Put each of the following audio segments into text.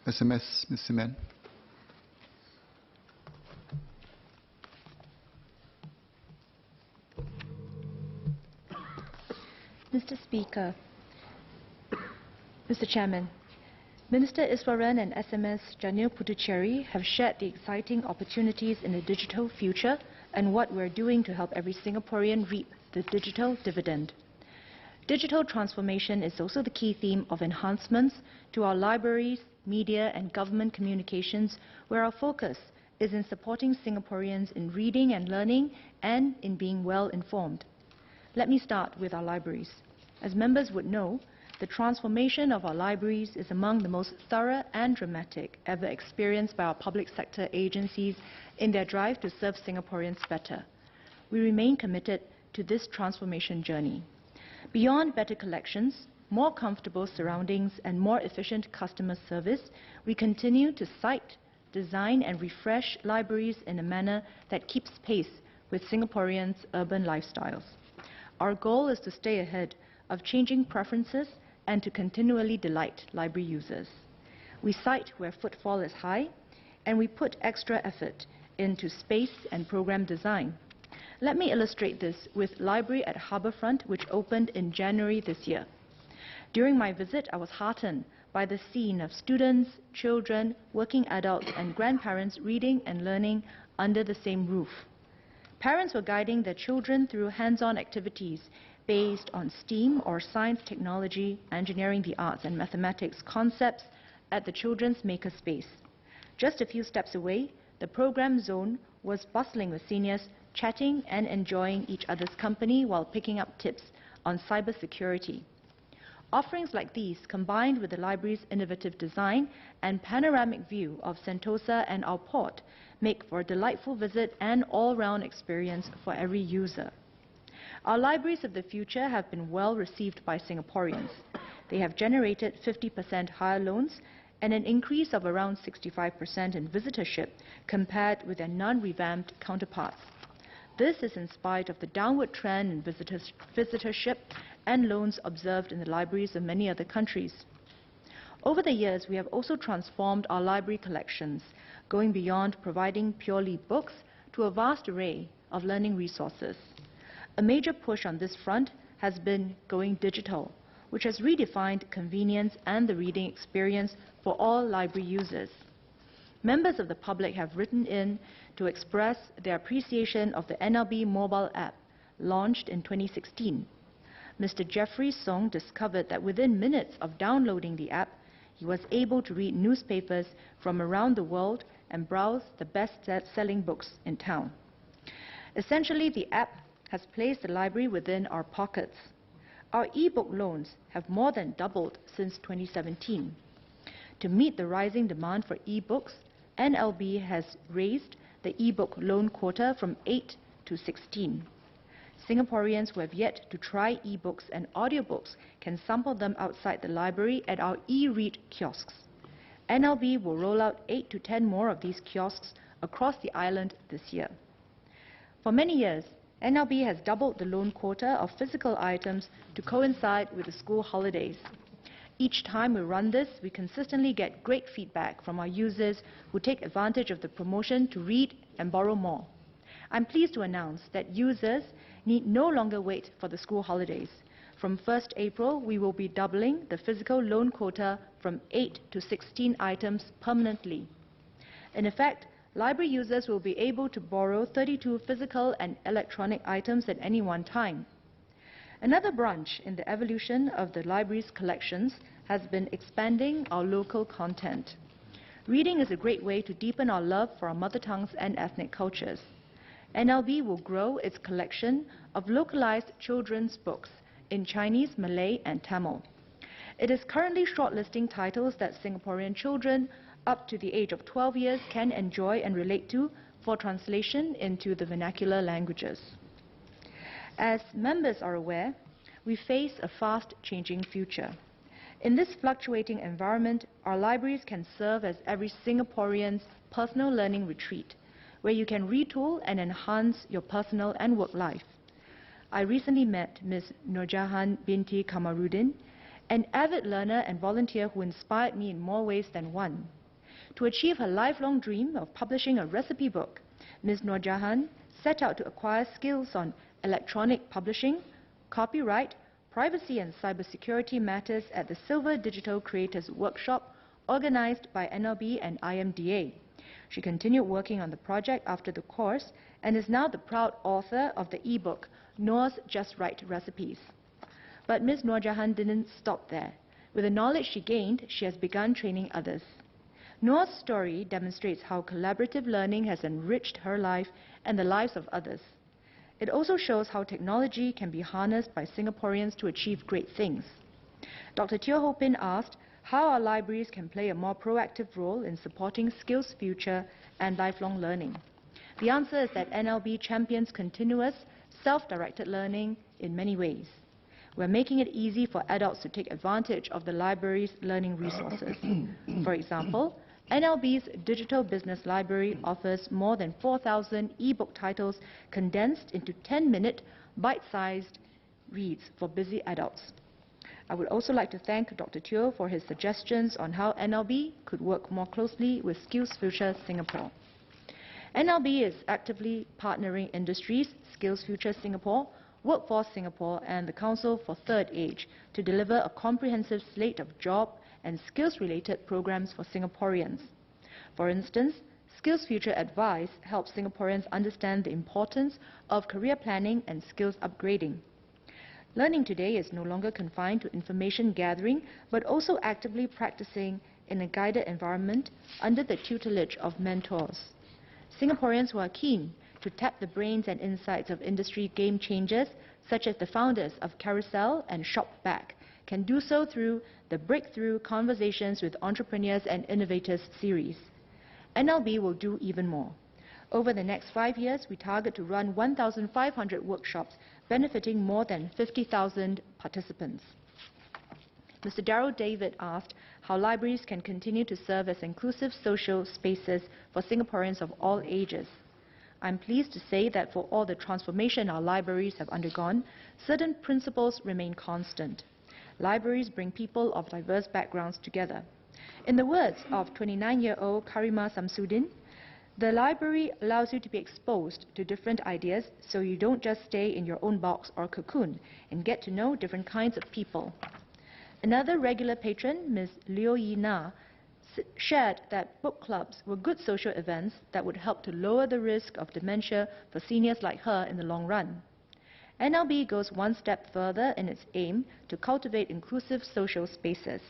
SMS, Ms. Simen. Mr. Speaker, Mr. Chairman, Minister Iswaran and SMS Janil Puthucheary have shared the exciting opportunities in the digital future and what we're doing to help every Singaporean reap the digital dividend. Digital transformation is also the key theme of enhancements to our libraries, media and government communications, where our focus is in supporting Singaporeans in reading and learning and in being well informed. Let me start with our libraries. As members would know, the transformation of our libraries is among the most thorough and dramatic ever experienced by our public sector agencies in their drive to serve Singaporeans better. We remain committed to this transformation journey. Beyond better collections, more comfortable surroundings and more efficient customer service, we continue to cite, design and refresh libraries in a manner that keeps pace with Singaporeans' urban lifestyles. Our goal is to stay ahead of changing preferences and to continually delight library users. We cite where footfall is high, and we put extra effort into space and program design. Let me illustrate this with Library at Harbourfront, which opened in January this year. During my visit, I was heartened by the scene of students, children, working adults and grandparents reading and learning under the same roof. Parents were guiding their children through hands-on activities based on STEAM or science, technology, engineering, the arts and mathematics concepts at the children's makerspace. Just a few steps away, the program zone was bustling with seniors chatting and enjoying each other's company while picking up tips on cybersecurity. Offerings like these, combined with the library's innovative design and panoramic view of Sentosa and our port, make for a delightful visit and all-round experience for every user. Our libraries of the future have been well received by Singaporeans. They have generated 50% higher loans and an increase of around 65% in visitorship compared with their non-revamped counterparts. This is in spite of the downward trend in visitorship and loans observed in the libraries of many other countries. Over the years, we have also transformed our library collections, going beyond providing purely books to a vast array of learning resources. A major push on this front has been going digital, which has redefined convenience and the reading experience for all library users. Members of the public have written in to express their appreciation of the NLB mobile app, launched in 2016. Mr. Jeffrey Song discovered that within minutes of downloading the app, he was able to read newspapers from around the world and browse the best-selling books in town. Essentially, the app has placed the library within our pockets. Our e-book loans have more than doubled since 2017. To meet the rising demand for e-books, NLB has raised the e-book loan quota from 8 to 16. Singaporeans who have yet to try e-books and audiobooks can sample them outside the library at our e-read kiosks. NLB will roll out 8 to 10 more of these kiosks across the island this year. For many years, NLB has doubled the loan quota of physical items to coincide with the school holidays. Each time we run this, we consistently get great feedback from our users who take advantage of the promotion to read and borrow more. I'm pleased to announce that users need no longer wait for the school holidays. From 1st April, we will be doubling the physical loan quota from 8 to 16 items permanently. In effect, library users will be able to borrow 32 physical and electronic items at any one time. Another branch in the evolution of the library's collections has been expanding our local content. Reading is a great way to deepen our love for our mother tongues and ethnic cultures. NLB will grow its collection of localized children's books in Chinese, Malay and Tamil. It is currently shortlisting titles that Singaporean children up to the age of 12 years can enjoy and relate to for translation into the vernacular languages. As members are aware, we face a fast-changing future. In this fluctuating environment, our libraries can serve as every Singaporean's personal learning retreat, where you can retool and enhance your personal and work life. I recently met Ms. Nurjahan binti Kamarudin, an avid learner and volunteer who inspired me in more ways than one. To achieve her lifelong dream of publishing a recipe book, Ms. Nur Jahan set out to acquire skills on electronic publishing, copyright, privacy and cybersecurity matters at the Silver Digital Creators Workshop organized by NLB and IMDA. She continued working on the project after the course and is now the proud author of the e-book, Noor's Just Right Recipes. But Ms. Nur Jahan didn't stop there. With the knowledge she gained, she has begun training others. Noor's story demonstrates how collaborative learning has enriched her life and the lives of others. It also shows how technology can be harnessed by Singaporeans to achieve great things. Dr. Teo Ho Pin asked how our libraries can play a more proactive role in supporting skills future and lifelong learning. The answer is that NLB champions continuous, self-directed learning in many ways. We're making it easy for adults to take advantage of the library's learning resources. For example, NLB's Digital Business Library offers more than 4,000 e-book titles condensed into 10-minute, bite-sized reads for busy adults. I would also like to thank Dr. Teo for his suggestions on how NLB could work more closely with Skills Future Singapore. NLB is actively partnering industries, Skills Future Singapore, Workforce Singapore and the Council for Third Age to deliver a comprehensive slate of job and skills-related programs for Singaporeans. For instance, Skills Future Advice helps Singaporeans understand the importance of career planning and skills upgrading. Learning today is no longer confined to information gathering, but also actively practicing in a guided environment under the tutelage of mentors. Singaporeans who are keen to tap the brains and insights of industry game changers, such as the founders of Carousel and Shopback, can do so through the Breakthrough Conversations with Entrepreneurs and Innovators series. NLB will do even more. Over the next 5 years, we target to run 1,500 workshops benefiting more than 50,000 participants. Mr. Darryl David asked how libraries can continue to serve as inclusive social spaces for Singaporeans of all ages. I'm pleased to say that for all the transformation our libraries have undergone, certain principles remain constant. Libraries bring people of diverse backgrounds together. In the words of 29-year-old Karima Samsudin, the library allows you to be exposed to different ideas so you don't just stay in your own box or cocoon and get to know different kinds of people. Another regular patron, Ms. Liu Yi Na, shared that book clubs were good social events that would help to lower the risk of dementia for seniors like her in the long run. NLB goes one step further in its aim to cultivate inclusive social spaces.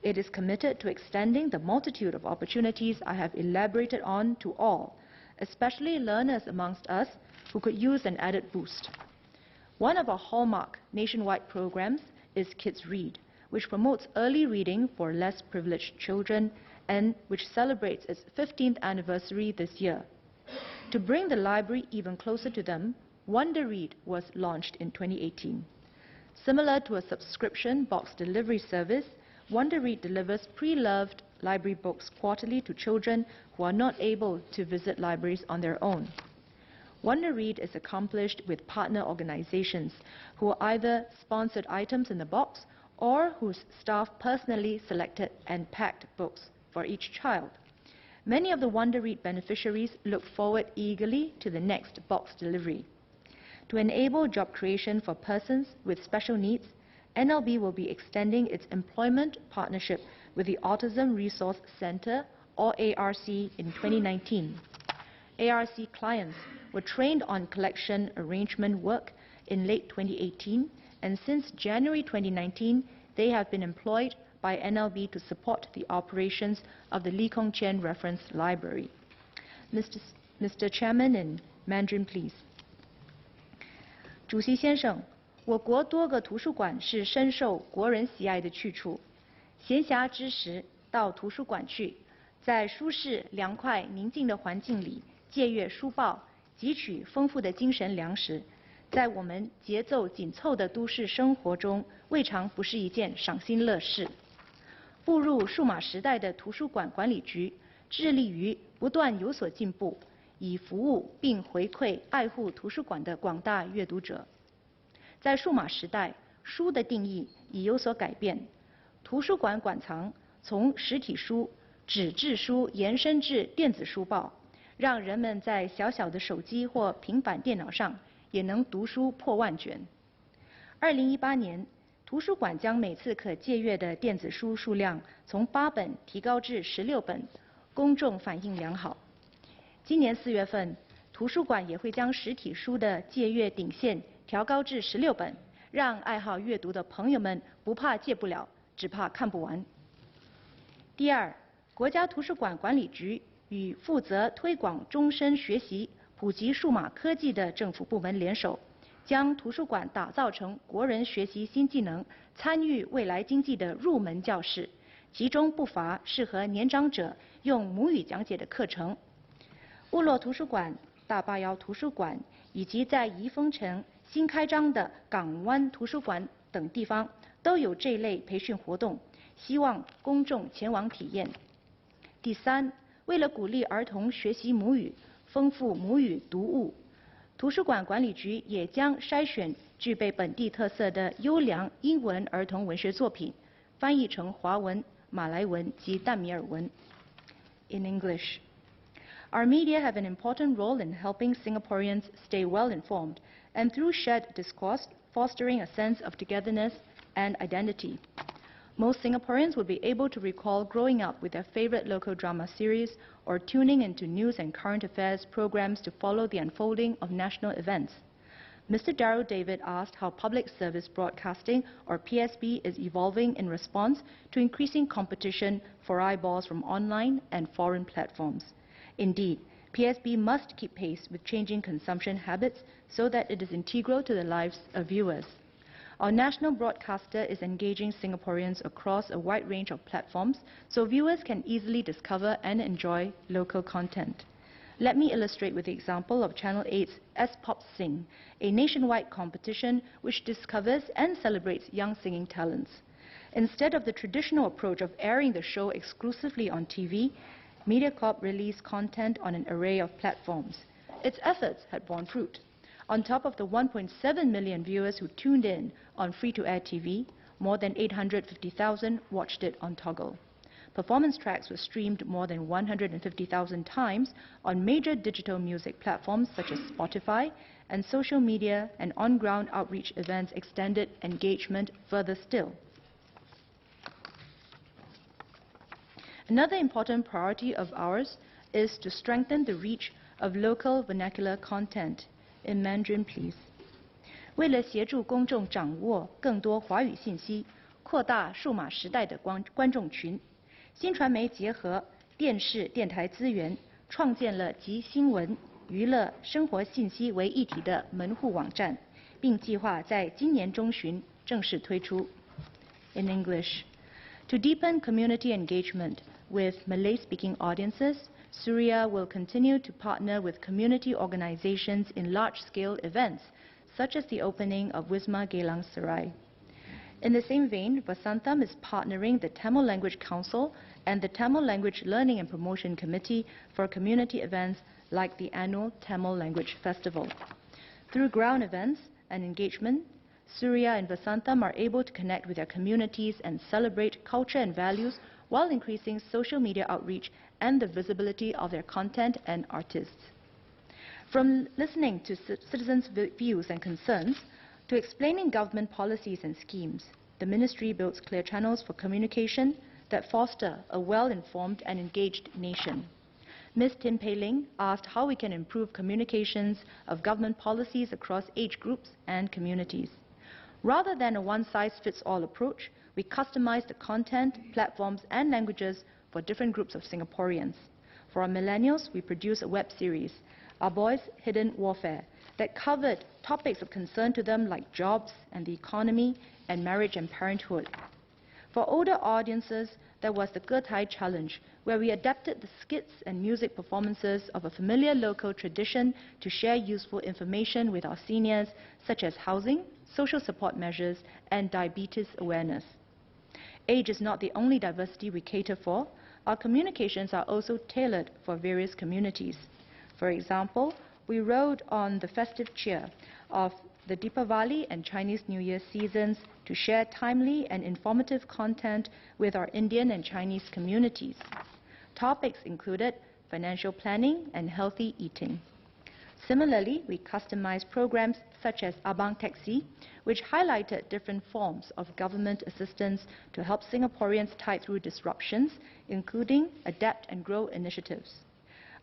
It is committed to extending the multitude of opportunities I have elaborated on to all, especially learners amongst us who could use an added boost. One of our hallmark nationwide programs is Kids Read, which promotes early reading for less privileged children and which celebrates its 15th anniversary this year. To bring the library even closer to them, Wonder Read was launched in 2018. Similar to a subscription box delivery service, Wonder Read delivers pre-loved library books quarterly to children who are not able to visit libraries on their own. Wonder Read is accomplished with partner organizations who are either sponsored items in the box or whose staff personally selected and packed books for each child. Many of the Wonder Read beneficiaries look forward eagerly to the next box delivery. To enable job creation for persons with special needs, NLB will be extending its employment partnership with the Autism Resource Center, or ARC, in 2019. ARC clients were trained on collection arrangement work in late 2018, and since January 2019, they have been employed by NLB to support the operations of the Lee Kong Chian Reference Library. Mr. Chairman, in Mandarin, please. 主席先生，我国多个图书馆是深受国人喜爱的去处。闲暇之时到图书馆去，在舒适、凉快、宁静的环境里借阅书报，汲取丰富的精神粮食，在我们节奏紧凑的都市生活中，未尝不是一件赏心乐事。步入数码时代的图书馆管理局，致力于不断有所进步，以服务并回馈爱护图书馆的广大阅读者。在数码时代，书的定义已有所改变，图书馆馆藏从实体书、纸质书延伸至电子书报，让人们在小小的手机或平板电脑上也能读书破万卷。2018年，图书馆将每次可借阅的电子书数量从8本提高至16本，公众反应良好。今年4月份，图书馆也会将实体书的借阅顶线调高至16本，让爱好阅读的朋友们不怕借不了，只怕看不完。第二，国家图书馆管理局与负责推广终身学习、普及数码科技的政府部门联手，将图书馆打造成国人学习新技能、参与未来经济的入门教室，其中不乏适合年长者用母语讲解的课程。部落图书馆、大巴窑图书馆以及在宜丰城新开张的港湾图书馆等地方都有这类培训活动，希望公众前往体验。第三，为了鼓励儿童学习母语，丰富母语读物，图书馆管理局也将筛选具备本地特色的优良英文儿童文学作品，翻译成华文、马来文及淡米尔文。In English, our media have an important role in helping Singaporeans stay well informed and through shared discourse, fostering a sense of togetherness and identity. Most Singaporeans will be able to recall growing up with their favorite local drama series or tuning into news and current affairs programs to follow the unfolding of national events. Mr. Darrell David asked how public service broadcasting, or PSB, is evolving in response to increasing competition for eyeballs from online and foreign platforms. Indeed, PSB must keep pace with changing consumption habits so that it is integral to the lives of viewers. Our national broadcaster is engaging Singaporeans across a wide range of platforms so viewers can easily discover and enjoy local content. Let me illustrate with the example of Channel 8's S-Pop Sing, a nationwide competition which discovers and celebrates young singing talents. Instead of the traditional approach of airing the show exclusively on TV, MediaCorp released content on an array of platforms. Its efforts had borne fruit. On top of the 1.7 million viewers who tuned in on free-to-air TV, more than 850,000 watched it on Toggle. Performance tracks were streamed more than 150,000 times on major digital music platforms such as Spotify, and social media and on-ground outreach events extended engagement further still. Another important priority of ours is to strengthen the reach of local vernacular content. In Mandarin, please. 为了协助公众掌握更多华语信息，扩大数码时代的观众群，新传媒结合电视、电台资源，创建了集新闻、娱乐、生活信息为一体的门户网站，并计划在今年中旬正式推出。In English, to deepen community engagement with Malay-speaking audiences, Suria will continue to partner with community organizations in large-scale events, such as the opening of Wisma Geylang Serai. In the same vein, Vasantham is partnering the Tamil Language Council and the Tamil Language Learning and Promotion Committee for community events like the annual Tamil Language Festival. Through ground events and engagement, Suria and Vasantham are able to connect with their communities and celebrate culture and values while increasing social media outreach and the visibility of their content and artists. From listening to citizens' views and concerns to explaining government policies and schemes, the Ministry builds clear channels for communication that foster a well-informed and engaged nation. Ms. Tin Pei Ling asked how we can improve communications of government policies across age groups and communities. Rather than a one-size-fits-all approach, we customize the content, platforms, and languages for different groups of Singaporeans. For our millennials, we produce a web series, Our Boys' Hidden Warfare, that covered topics of concern to them like jobs and the economy and marriage and parenthood. For older audiences, there was the Getai Challenge, where we adapted the skits and music performances of a familiar local tradition to share useful information with our seniors, such as housing, social support measures, and diabetes awareness. Age is not the only diversity we cater for. Our communications are also tailored for various communities. For example, we rode on the festive cheer of the Deepavali and Chinese New Year seasons to share timely and informative content with our Indian and Chinese communities. Topics included financial planning and healthy eating. Similarly, we customized programs such as Abang Taxi, which highlighted different forms of government assistance to help Singaporeans tide through disruptions, including Adapt and Grow initiatives.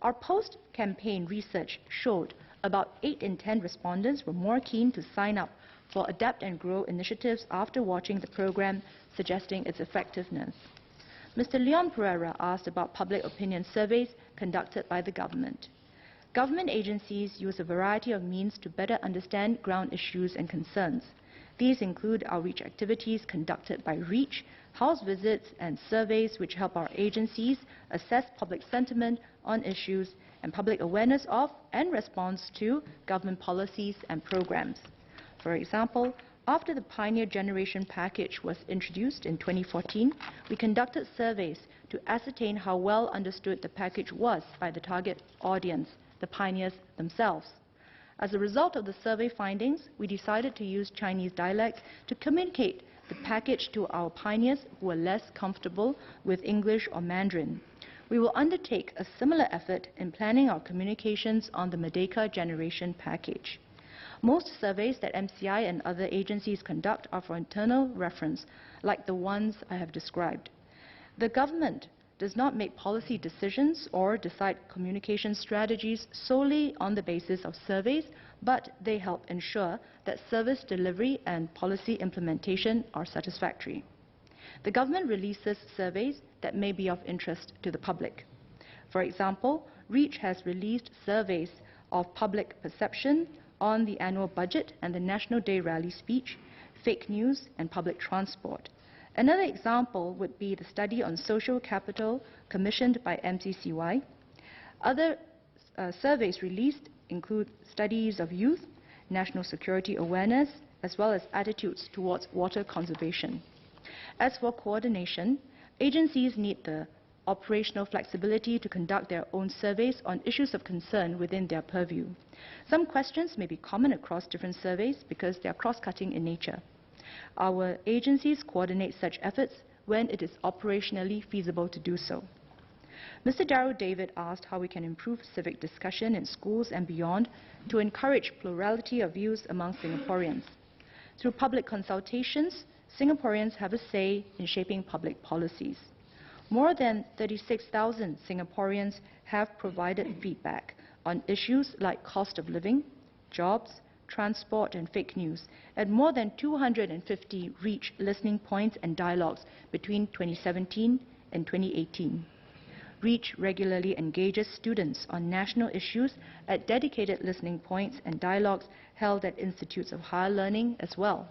Our post-campaign research showed about 8 in 10 respondents were more keen to sign up for Adapt and Grow initiatives after watching the program, suggesting its effectiveness. Mr. Leon Pereira asked about public opinion surveys conducted by the government. Government agencies use a variety of means to better understand ground issues and concerns. These include outreach activities conducted by REACH, house visits and surveys which help our agencies assess public sentiment on issues and public awareness of and response to government policies and programs. For example, after the Pioneer Generation Package was introduced in 2014, we conducted surveys to ascertain how well understood the package was by the target audience, the pioneers themselves. As a result of the survey findings, we decided to use Chinese dialect to communicate the package to our pioneers who were less comfortable with English or Mandarin. We will undertake a similar effort in planning our communications on the Merdeka Generation Package. Most surveys that MCI and other agencies conduct are for internal reference, like the ones I have described. The government does not make policy decisions or decide communication strategies solely on the basis of surveys, but they help ensure that service delivery and policy implementation are satisfactory. The government releases surveys that may be of interest to the public. For example, REACH has released surveys of public perception on the annual budget and the National Day rally speech, fake news and public transport. Another example would be the study on social capital commissioned by MCCY. Other surveys released include studies of youth, national security awareness, as well as attitudes towards water conservation. As for coordination, agencies need the operational flexibility to conduct their own surveys on issues of concern within their purview. Some questions may be common across different surveys because they are cross-cutting in nature. Our agencies coordinate such efforts when it is operationally feasible to do so. Mr. Darryl David asked how we can improve civic discussion in schools and beyond to encourage plurality of views among Singaporeans. Through public consultations, Singaporeans have a say in shaping public policies. More than 36,000 Singaporeans have provided feedback on issues like cost of living, jobs, transport and fake news at more than 250 REACH listening points and dialogues between 2017 and 2018. REACH regularly engages students on national issues at dedicated listening points and dialogues held at institutes of higher learning as well.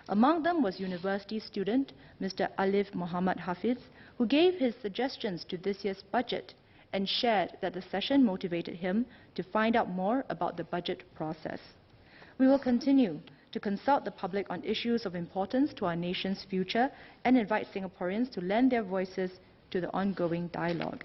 Among them was university student Mr. Alif Muhammad Hafiz, who gave his suggestions to this year's budget and shared that the session motivated him to find out more about the budget process. We will continue to consult the public on issues of importance to our nation's future and invite Singaporeans to lend their voices to the ongoing dialogue.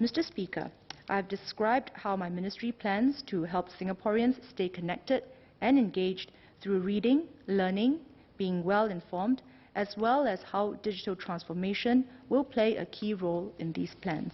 Mr. Speaker, I have described how my ministry plans to help Singaporeans stay connected and engaged through reading, learning, being well informed, as well as how digital transformation will play a key role in these plans.